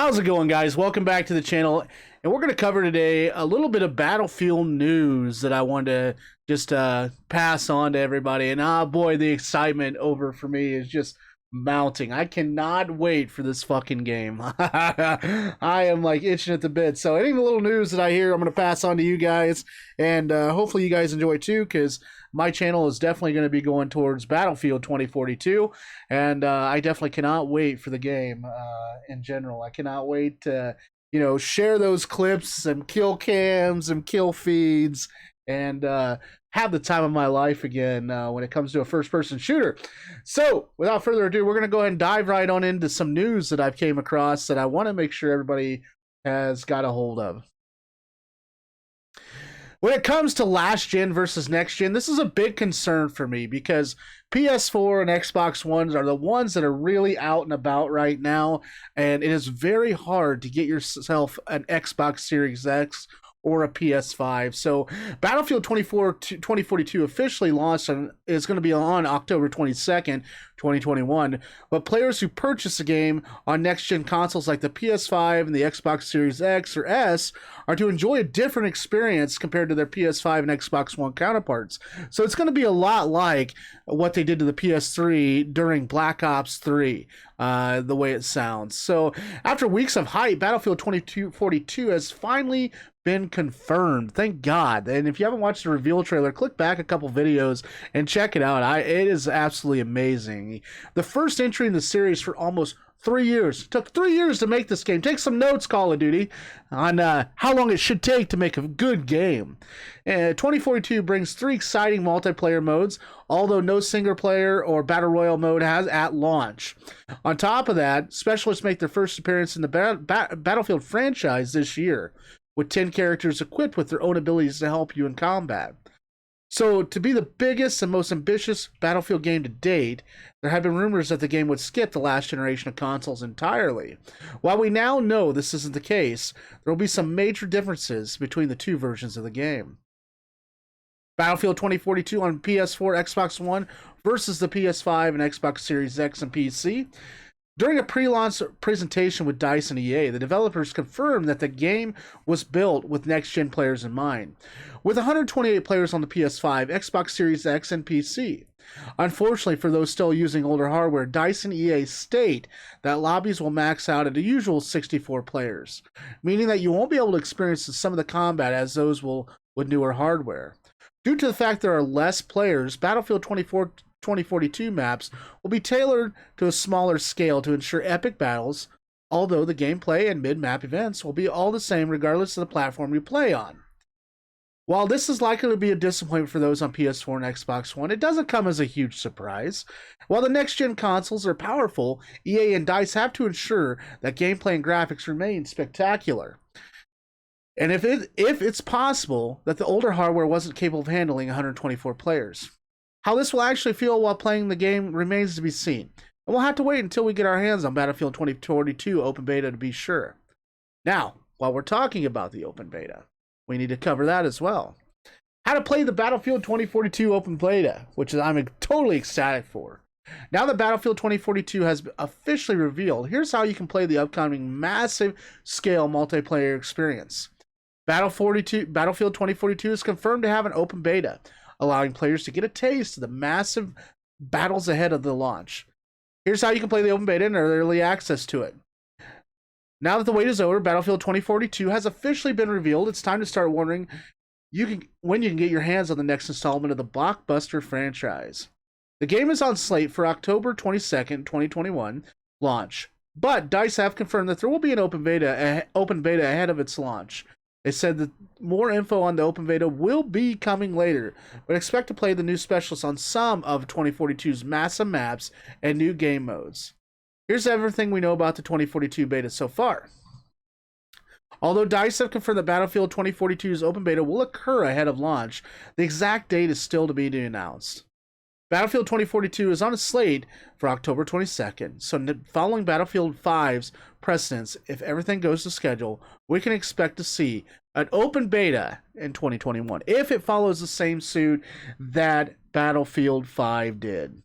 How's it going, guys? Welcome back to the channel, and we're going to cover today a little bit of Battlefield news that I wanted to just pass on to everybody. And boy, the excitement over for me is just mounting. I cannot wait for this fucking game. I am like itching at the bit. So any little news that I hear, I'm going to pass on to you guys, and hopefully you guys enjoy too, because my channel is definitely going to be going towards Battlefield 2042, and I definitely cannot wait for the game in general. I cannot wait to, share those clips and kill cams and kill feeds and have the time of my life again when it comes to a first-person shooter. So, without further ado, we're going to go ahead and dive right on into some news that I've came across that I want to make sure everybody has got a hold of. When it comes to last gen versus next gen, this is a big concern for me because PS4 and Xbox Ones are the ones that are really out and about right now, and it is very hard to get yourself an Xbox Series X or a PS5. So Battlefield 2042 officially launched and is going to be on October 22nd, 2021. But players who purchase the game on next-gen consoles like the PS5 and the Xbox Series X or S are to enjoy a different experience compared to their PS5 and Xbox One counterparts. So it's going to be a lot like what they did to the PS3 during Black Ops 3, the way it sounds. So after weeks of hype, Battlefield 2042 has finally been confirmed. Thank God. And if you haven't watched the reveal trailer, click back a couple videos and check it out. It is absolutely amazing. The first entry in the series for almost 3 years. It took 3 years to make this game. Take some notes, Call of Duty, on how long it should take to make a good game. 2042 brings 3 exciting multiplayer modes, although no single player or battle royale mode has at launch. On top of that, specialists make their first appearance in the Battlefield franchise this year, with 10 characters equipped with their own abilities to help you in combat. So, to be the biggest and most ambitious Battlefield game to date, there have been rumors that the game would skip the last generation of consoles entirely. While we now know this isn't the case, there will be some major differences between the two versions of the game. Battlefield 2042 on PS4, Xbox One versus the PS5 and Xbox Series X and PC. During a pre-launch presentation with DICE and EA, the developers confirmed that the game was built with next-gen players in mind, with 128 players on the PS5, Xbox Series X, and PC. Unfortunately, for those still using older hardware, DICE and EA state that lobbies will max out at a usual 64 players, meaning that you won't be able to experience some of the combat as those will with newer hardware. Due to the fact there are less players, Battlefield 2042 maps will be tailored to a smaller scale to ensure epic battles, although the gameplay and mid-map events will be all the same regardless of the platform you play on. While this is likely to be a disappointment for those on PS4 and Xbox One, it doesn't come as a huge surprise. While the next-gen consoles are powerful, EA and DICE have to ensure that gameplay and graphics remain spectacular. And if it's possible that the older hardware wasn't capable of handling 124 players. How this will actually feel while playing the game remains to be seen, and we'll have to wait until we get our hands on Battlefield 2042 open beta to be sure. Now, while we're talking about the open beta, we need to cover that as well. How to play the Battlefield 2042 open beta, which I'm totally ecstatic for. Now that Battlefield 2042 has officially revealed, here's how you can play the upcoming massive scale multiplayer experience. Battlefield 2042 is confirmed to have an open beta, allowing players to get a taste of the massive battles ahead of the launch. Here's how you can play the open beta and early access to it. Now that the wait is over, Battlefield 2042 has officially been revealed. It's time to start wondering when you can get your hands on the next installment of the blockbuster franchise. The game is on slate for October 22nd, 2021 launch, but DICE have confirmed that there will be an open beta ahead of its launch. They said that more info on the open beta will be coming later, but expect to play the new specialists on some of 2042's massive maps and new game modes. Here's everything we know about the 2042 beta so far. Although DICE have confirmed that Battlefield 2042's open beta will occur ahead of launch, the exact date is still to be announced. Battlefield 2042 is on a slate for October 22nd, so following Battlefield 5's precedence, if everything goes to schedule, we can expect to see an open beta in 2021, if it follows the same suit that Battlefield 5 did.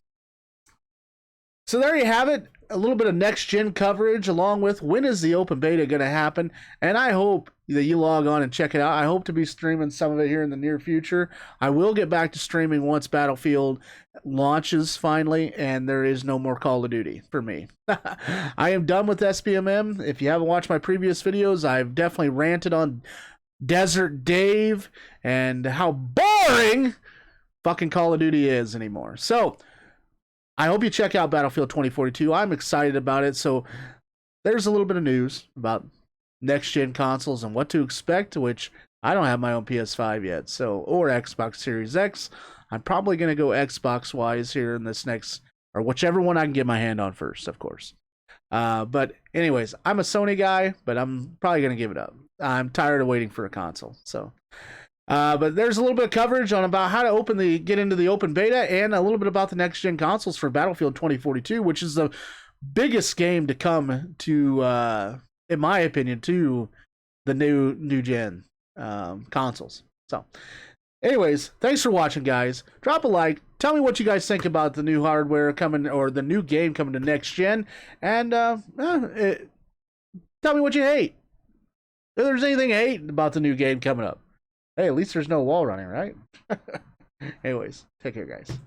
So there you have it. a little bit of next gen coverage along with when is the open beta going to happen. And I hope that you log on and check it out. I hope to be streaming some of it here in the near future. I will get back to streaming once Battlefield launches finally, and there is no more Call of Duty for me. I am done with SBMM. If you haven't watched my previous videos, I've definitely ranted on Desert Dave and how boring fucking Call of Duty is anymore. So I hope you check out Battlefield 2042. I'm excited about it. So there's a little bit of news about next gen consoles and what to expect, which I don't have my own PS5 yet, so, or Xbox Series X. I'm probably going to go Xbox wise here in this next, or whichever one I can get my hand on first, of course. But anyways, I'm a Sony guy, but I'm probably going to give it up. I'm tired of waiting for a console. So, but there's a little bit of coverage on about how to get into the open beta, and a little bit about the next gen consoles for Battlefield 2042, which is the biggest game to come to, in my opinion, to the new gen consoles. So, anyways, thanks for watching, guys. Drop a like. Tell me what you guys think about the new hardware coming, or the new game coming to next gen, and tell me what you hate. If there's anything to hate about the new game coming up. Hey, at least there's no wall running, right? Anyways, take care, guys.